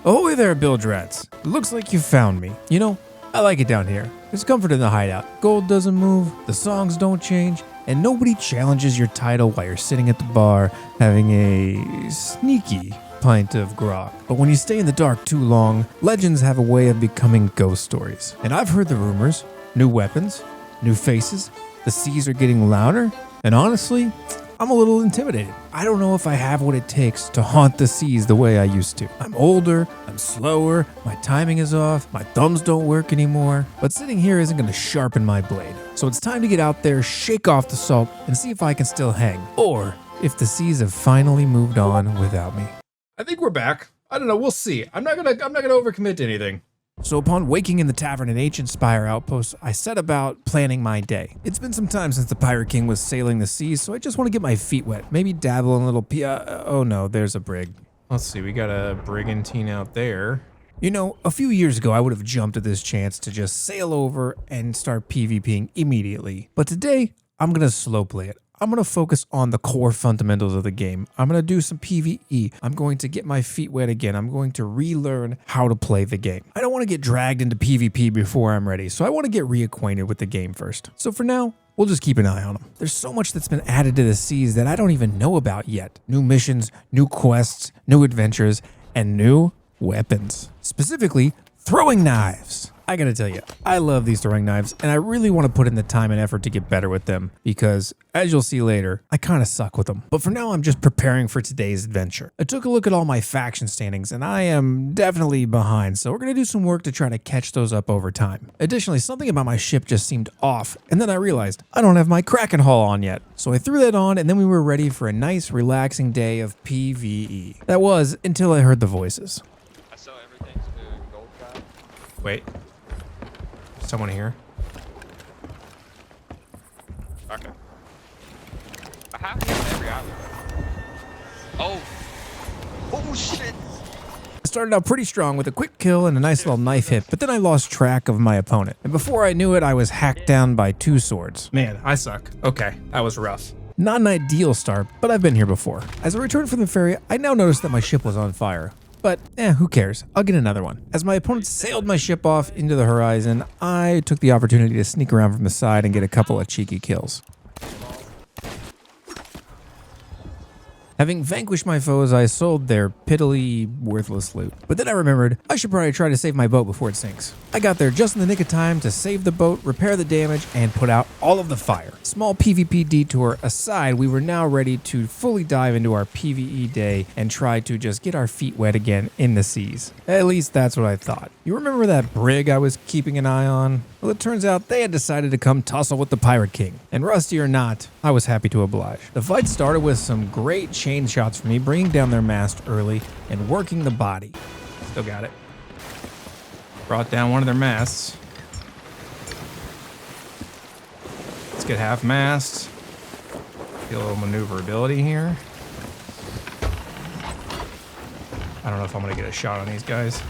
Ahoy there, bilge rats. It looks like you found me. You know, I like it down here. There's comfort in the hideout. Gold doesn't move, the songs don't change, and nobody challenges your title while you're sitting at the bar having a sneaky pint of grog. But when you stay in the dark too long, legends have a way of becoming ghost stories. And I've heard the rumors, new weapons, new faces, the seas are getting louder, and honestly, I'm a little intimidated. I don't know if I have what it takes to haunt the seas the way I used to. I'm older, I'm slower, my timing is off, my thumbs don't work anymore, but sitting here isn't gonna sharpen my blade. So it's time to get out there, shake off the salt, and see if I can still hang, or if the seas have finally moved on without me. I think we're back. I don't know, we'll see. I'm not gonna overcommit to anything. So upon waking in the tavern at Ancient Spire Outpost, I set about planning my day. It's been some time since the Pirate King was sailing the seas, so I just want to get my feet wet. Maybe dabble in a little oh no, there's a brig. Let's see, we got a brigantine out there. You know, a few years ago, I would have jumped at this chance to just sail over and start PvPing immediately. But today, I'm gonna slow play it. I'm going to focus on the core fundamentals of the game. I'm going to do some PvE. I'm going to get my feet wet again. I'm going to relearn how to play the game. I don't want to get dragged into PvP before I'm ready, so I want to get reacquainted with the game first. So for now, we'll just keep an eye on them. There's so much that's been added to the seas that I don't even know about yet. New missions, new quests, new adventures, and new weapons. Specifically, throwing knives. I gotta tell you, I love these throwing knives, and I really want to put in the time and effort to get better with them, because, as you'll see later, I kind of suck with them. But for now, I'm just preparing for today's adventure. I took a look at all my faction standings, and I am definitely behind, so we're gonna do some work to try to catch those up over time. Additionally, something about my ship just seemed off, and then I realized I don't have my Kraken hull on yet. So I threw that on, and then we were ready for a nice, relaxing day of PvE. That was, until I heard the voices. I saw everything's doing gold guy. Wait. Someone here. Okay. I have him on every island. Oh. Oh shit. I started out pretty strong with a quick kill and a nice little knife hit, but then I lost track of my opponent. And before I knew it, I was hacked down by 2 swords. Man, I suck. Okay, that was rough. Not an ideal start, but I've been here before. As I returned from the ferry, I now noticed that my ship was on fire. But, who cares? I'll get another one. As my opponent sailed my ship off into the horizon, I took the opportunity to sneak around from the side and get a couple of cheeky kills. Having vanquished my foes, I sold their piddly, worthless loot. But then I remembered I should probably try to save my boat before it sinks. I got there just in the nick of time to save the boat, repair the damage, and put out all of the fire. Small PvP detour aside, we were now ready to fully dive into our PvE day and try to just get our feet wet again in the seas. At least that's what I thought. You remember that brig I was keeping an eye on? Well, it turns out they had decided to come tussle with the Pirate King. And rusty or not, I was happy to oblige. The fight started with some great chain shots for me, bringing down their mast early and working the body. Still got it. Brought down one of their masts. Let's get half mast. Get a little maneuverability here. I don't know if I'm gonna get a shot on these guys.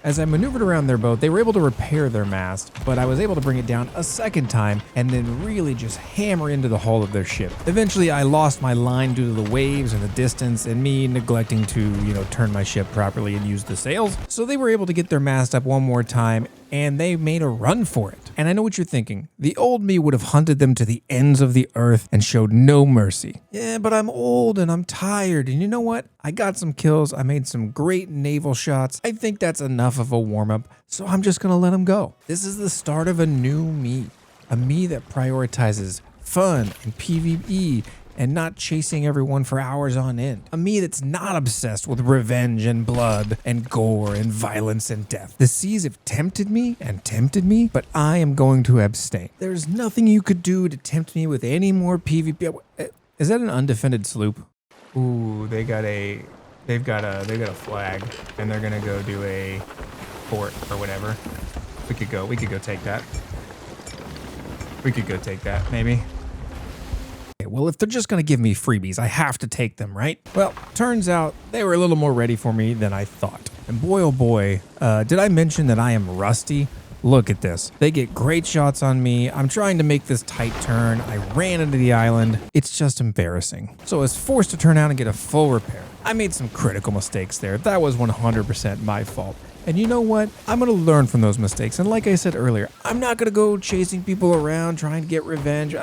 As I maneuvered around their boat, they were able to repair their mast, but I was able to bring it down a second time and then really just hammer into the hull of their ship. Eventually, I lost my line due to the waves and the distance and me neglecting to, turn my ship properly and use the sails. So they were able to get their mast up one more time and they made a run for it. And I know what you're thinking. The old me would have hunted them to the ends of the earth and showed no mercy. Yeah, but I'm old and I'm tired. And you know what? I got some kills. I made some great naval shots. I think that's enough of a warm-up, so I'm just gonna let them go. This is the start of a new me. A me that prioritizes fun and PvE and not chasing everyone for hours on end. A me that's not obsessed with revenge and blood and gore and violence and death. The seas have tempted me, but I am going to abstain. There's nothing you could do to tempt me with any more PvP. Is that an undefended sloop? Ooh, they've got a flag, and they're gonna go do a port or whatever. We could go take that. We could go take that, maybe. Well, if they're just going to give me freebies, I have to take them, right? Well, turns out they were a little more ready for me than I thought. And boy, oh boy, did I mention that I am rusty? Look at this. They get great shots on me. I'm trying to make this tight turn. I ran into the island. It's just embarrassing. So I was forced to turn out and get a full repair. I made some critical mistakes there. That was 100% my fault. And you know what? I'm going to learn from those mistakes. And like I said earlier, I'm not going to go chasing people around trying to get revenge.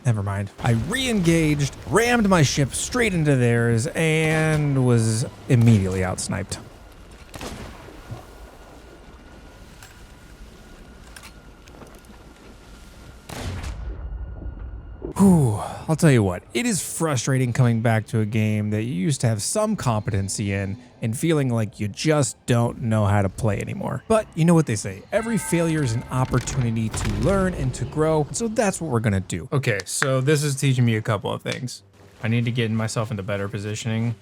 Never mind. I re-engaged, rammed my ship straight into theirs, and was immediately outsniped. Whew, I'll tell you what, it is frustrating coming back to a game that you used to have some competency in and feeling like you just don't know how to play anymore. But you know what they say, every failure is an opportunity to learn and to grow, so that's what we're gonna do. Okay, so this is teaching me a couple of things. I need to get myself into better positioning.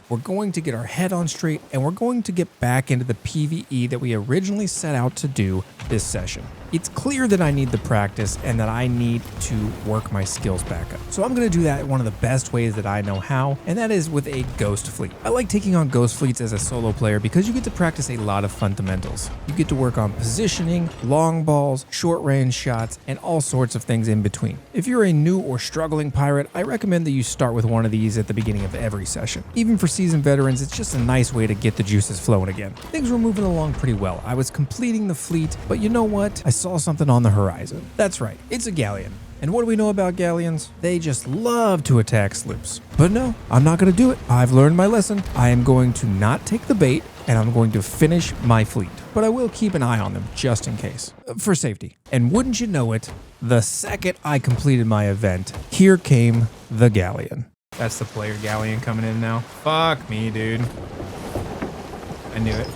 We're going to get our head on straight, and we're going to get back into the PVE that we originally set out to do this session. It's clear that I need the practice and that I need to work my skills back up. So I'm going to do that one of the best ways that I know how, and that is with a ghost fleet. I like taking on ghost fleets as a solo player because you get to practice a lot of fundamentals. You get to work on positioning, long balls, short range shots, and all sorts of things in between. If you're a new or struggling pirate, I recommend that you start with one of these at the beginning of every session. Even for seasoned veterans, it's just a nice way to get the juices flowing again. Things were moving along pretty well. I was completing the fleet, but you know what? I saw something on the horizon. That's right, it's a galleon. And what do we know about galleons? They just love to attack sloops. But no, I'm not going to do it. I've learned my lesson. I am going to not take the bait, and I'm going to finish my fleet. But I will keep an eye on them just in case, for safety. And wouldn't you know it, the second I completed my event, here came the galleon. That's the player galleon coming in now. Fuck me, dude. I knew it.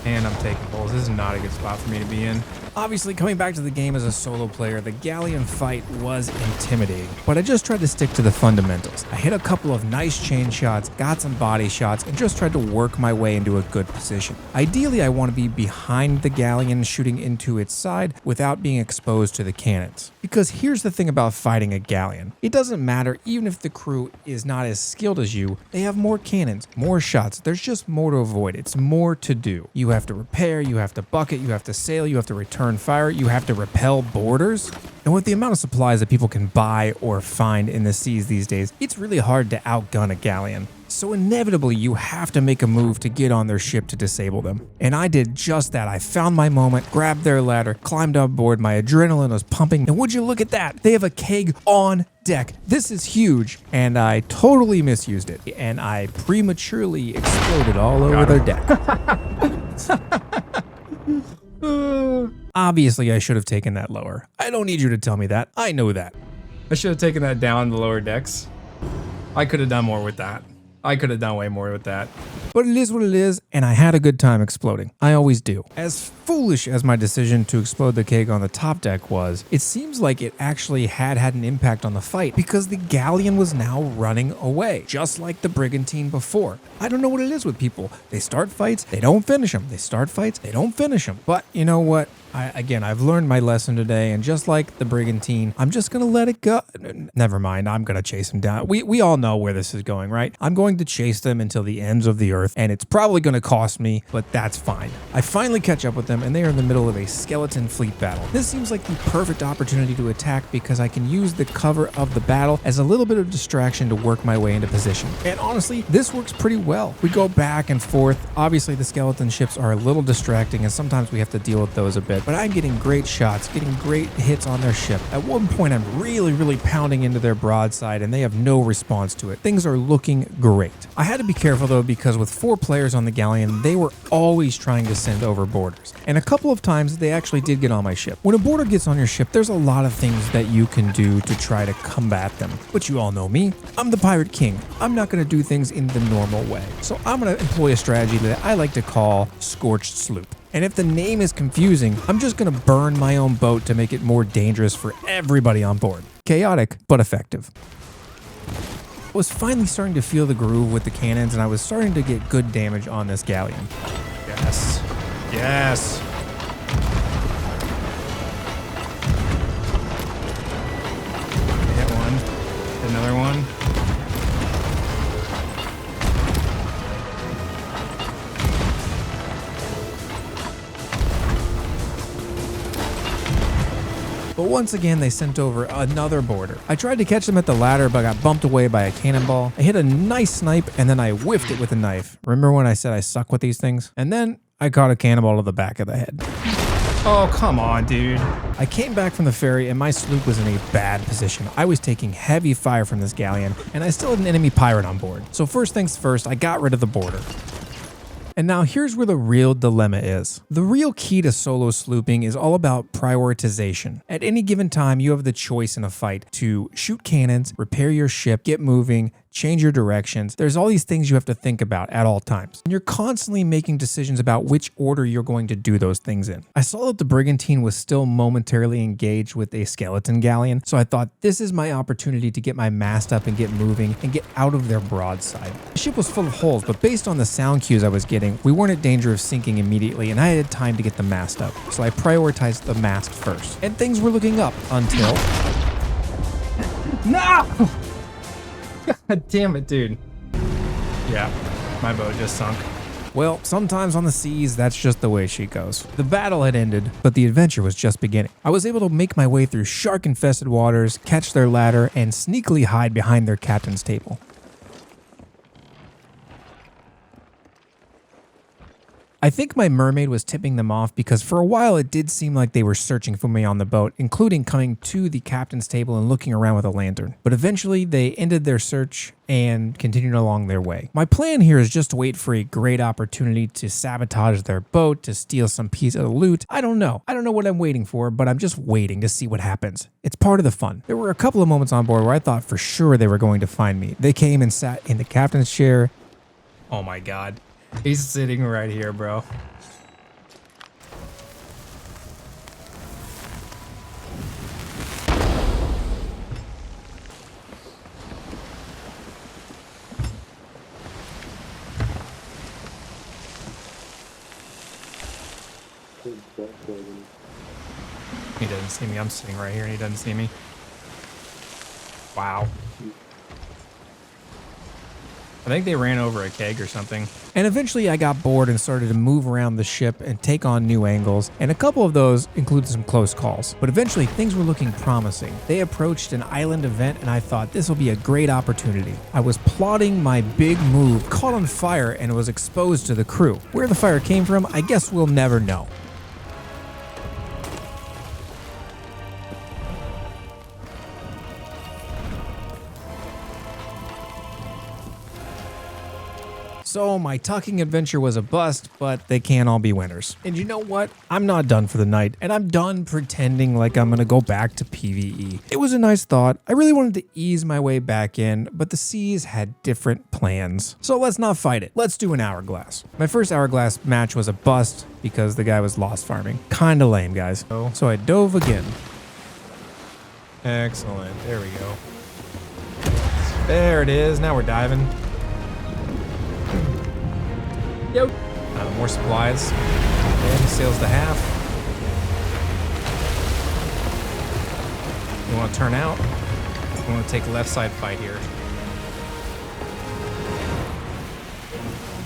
And I'm taking pulls. This is not a good spot for me to be in. Obviously, coming back to the game as a solo player, the galleon fight was intimidating, but I just tried to stick to the fundamentals. I hit a couple of nice chain shots, got some body shots, and just tried to work my way into a good position. Ideally, I want to be behind the galleon shooting into its side without being exposed to the cannons. Because here's the thing about fighting a galleon. It doesn't matter even if the crew is not as skilled as you, they have more cannons, more shots, there's just more to avoid, it's more to do. You have to repair, you have to bucket, you have to sail, you have to return fire, you have to repel boarders. And with the amount of supplies that people can buy or find in the seas these days, it's really hard to outgun a galleon. So inevitably, you have to make a move to get on their ship to disable them. And I did just that. I found my moment, grabbed their ladder, climbed on board, my adrenaline was pumping, and would you look at that? They have a keg on deck. This is huge, and I totally misused it. And I prematurely exploded all over their deck. Obviously, I should have taken that lower. I don't need you to tell me that. I know that. I should have taken that down the lower decks. I could have done more with that. I could have done way more with that. But it is what it is, and I had a good time exploding. I always do. As foolish as my decision to explode the keg on the top deck was, it seems like it actually had an impact on the fight because the galleon was now running away, just like the brigantine before. I don't know what it is with people. They start fights, they don't finish them. They start fights, they don't finish them. But you know what? I've learned my lesson today, and just like the brigantine, I'm just going to let it go. Never mind, I'm going to chase them down. We all know where this is going, right? I'm going to chase them until the ends of the earth, and it's probably going to cost me, but that's fine. I finally catch up with them, and they are in the middle of a skeleton fleet battle. This seems like the perfect opportunity to attack because I can use the cover of the battle as a little bit of distraction to work my way into position. And honestly, this works pretty well. We go back and forth. Obviously, the skeleton ships are a little distracting, and sometimes we have to deal with those a bit. But I'm getting great shots, getting great hits on their ship. At one point, I'm really pounding into their broadside, and they have no response to it. Things are looking great. I had to be careful, though, because with 4 players on the galleon, they were always trying to send over boarders. And a couple of times, they actually did get on my ship. When a boarder gets on your ship, there's a lot of things that you can do to try to combat them. But you all know me. I'm the Pirate King. I'm not going to do things in the normal way. So I'm going to employ a strategy that I like to call Scorched Sloop. And if the name is confusing, I'm just going to burn my own boat to make it more dangerous for everybody on board. Chaotic, but effective. I was finally starting to feel the groove with the cannons, and I was starting to get good damage on this galleon. Yes. Yes. Hit one. Hit another one. once again, they sent over another boarder. I tried to catch them at the ladder, but got bumped away by a cannonball. I hit a nice snipe, and then I whiffed it with a knife. Remember when I said I suck with these things? And then I caught a cannonball to the back of the head. Oh, come on, dude. I came back from the ferry and my sloop was in a bad position. I was taking heavy fire from this galleon and I still had an enemy pirate on board. So first things first, I got rid of the boarder. And now here's where the real dilemma is. The real key to solo slooping is all about prioritization. At any given time, you have the choice in a fight to shoot cannons, repair your ship, get moving, change your directions. There's all these things you have to think about at all times. And you're constantly making decisions about which order you're going to do those things in. I saw that the brigantine was still momentarily engaged with a skeleton galleon, so I thought this is my opportunity to get my mast up and get moving and get out of their broadside. The ship was full of holes, but based on the sound cues I was getting, we weren't in danger of sinking immediately and I had time to get the mast up. So I prioritized the mast first. And things were looking up until... No! God damn it, dude. Yeah, my boat just sunk. Well, sometimes on the seas, that's just the way she goes. The battle had ended, but the adventure was just beginning. I was able to make my way through shark-infested waters, catch their ladder, and sneakily hide behind their captain's table. I think my mermaid was tipping them off because for a while it did seem like they were searching for me on the boat, including coming to the captain's table and looking around with a lantern. But eventually they ended their search and continued along their way. My plan here is just to wait for a great opportunity to sabotage their boat, to steal some piece of loot. I don't know what I'm waiting for, but I'm just waiting to see what happens. It's part of the fun. There were a couple of moments on board where I thought for sure they were going to find me. They came and sat in the captain's chair. Oh my God. He's sitting right here, bro. He doesn't see me. I'm sitting right here and he doesn't see me. Wow. I think they ran over a keg or something. And eventually I got bored and started to move around the ship and take on new angles. And a couple of those included some close calls. But eventually things were looking promising. They approached an island event and I thought this will be a great opportunity. I was plotting my big move, caught on fire and was exposed to the crew. Where the fire came from, I guess we'll never know. So my tucking adventure was a bust, but they can't all be winners. And you know what? I'm not done for the night, and I'm done pretending like I'm gonna go back to PvE. It was a nice thought. I really wanted to ease my way back in, but the seas had different plans. So let's not fight it. Let's do an hourglass. My first hourglass match was a bust because the guy was lost farming. Kinda lame, guys. So I dove again. Excellent. There we go. There it is. Now we're diving. Yo. More supplies. And sails to half. You want to turn out? You want to take left side fight here.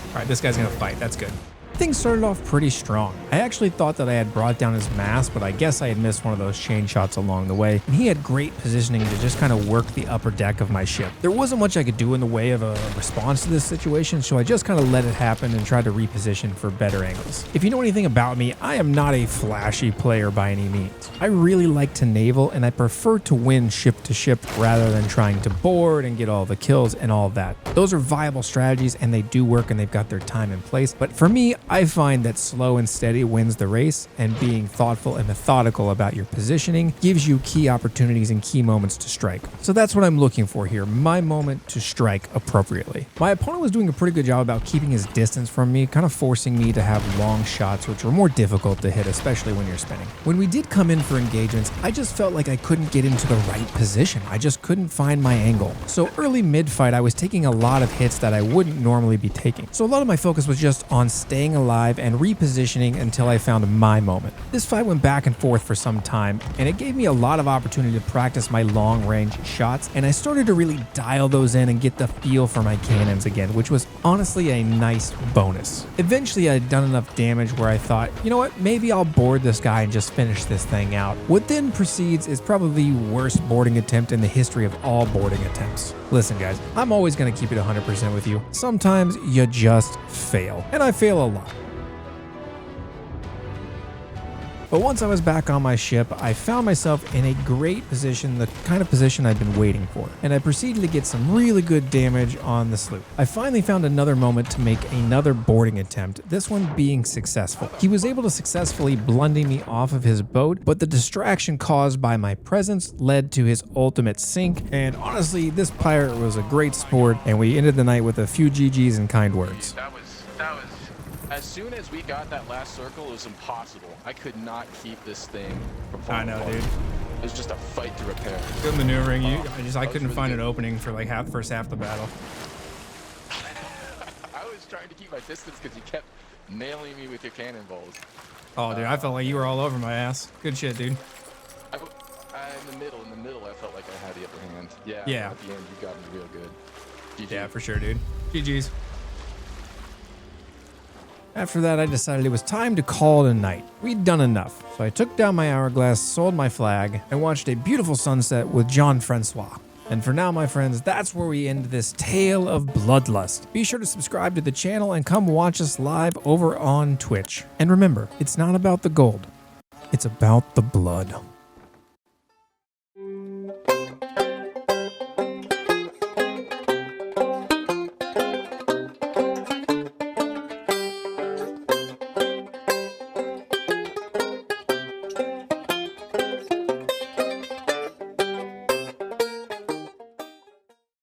All right, this guy's gonna fight. That's good. Things started off pretty strong. I actually thought that I had brought down his mast, but I guess I had missed one of those chain shots along the way. And he had great positioning to just kind of work the upper deck of my ship. There wasn't much I could do in the way of a response to this situation, so I just kind of let it happen and tried to reposition for better angles. If you know anything about me, I am not a flashy player by any means. I really like to naval, and I prefer to win ship to ship rather than trying to board and get all the kills and all of that. Those are viable strategies, and they do work, and they've got their time and place. But for me, I find that slow and steady wins the race, and being thoughtful and methodical about your positioning gives you key opportunities and key moments to strike. So that's what I'm looking for here, my moment to strike appropriately. My opponent was doing a pretty good job about keeping his distance from me, kind of forcing me to have long shots, which were more difficult to hit, especially when you're spinning. When we did come in for engagements, I just felt like I couldn't get into the right position. I just couldn't find my angle. So early mid-fight, I was taking a lot of hits that I wouldn't normally be taking. So a lot of my focus was just on staying staying alive and repositioning until I found my moment. This fight went back and forth for some time, and it gave me a lot of opportunity to practice my long-range shots, and I started to really dial those in and get the feel for my cannons again, which was honestly a nice bonus. Eventually, I had done enough damage where I thought, you know what, maybe I'll board this guy and just finish this thing out. What then proceeds is probably the worst boarding attempt in the history of all boarding attempts. Listen guys, I'm always going to keep it 100% with you. Sometimes you just fail, and I fail a lot. But once I was back on my ship, I found myself in a great position, the kind of position I've been waiting for, and I proceeded to get some really good damage on the sloop. I finally found another moment to make another boarding attempt, this one being successful. He was able to successfully blunder me off of his boat, but the distraction caused by my presence led to his ultimate sink, and honestly, this pirate was a great sport, and we ended the night with a few GGs and kind words. That was as soon as we got that last circle, it was impossible. I could not keep this thing from falling apart. dude. It was just a fight to repair. Good maneuvering. I couldn't really find good. an opening for like first half the battle. I was trying to keep my distance because you kept nailing me with your cannonballs. Oh, dude, I felt like you were all over my ass. Good shit, dude. In the middle, I felt like I had the upper hand. Yeah. Yeah. At the end, you got me real good. GG. Yeah, for sure, dude. GG's. After that, I decided it was time to call it a night. We'd done enough, so I took down my hourglass, sold my flag, and watched a beautiful sunset with Jean Francois. And for now, my friends, that's where we end this tale of Bloodlust. Be sure to subscribe to the channel and come watch us live over on Twitch. And remember, it's not about the gold, it's about the blood.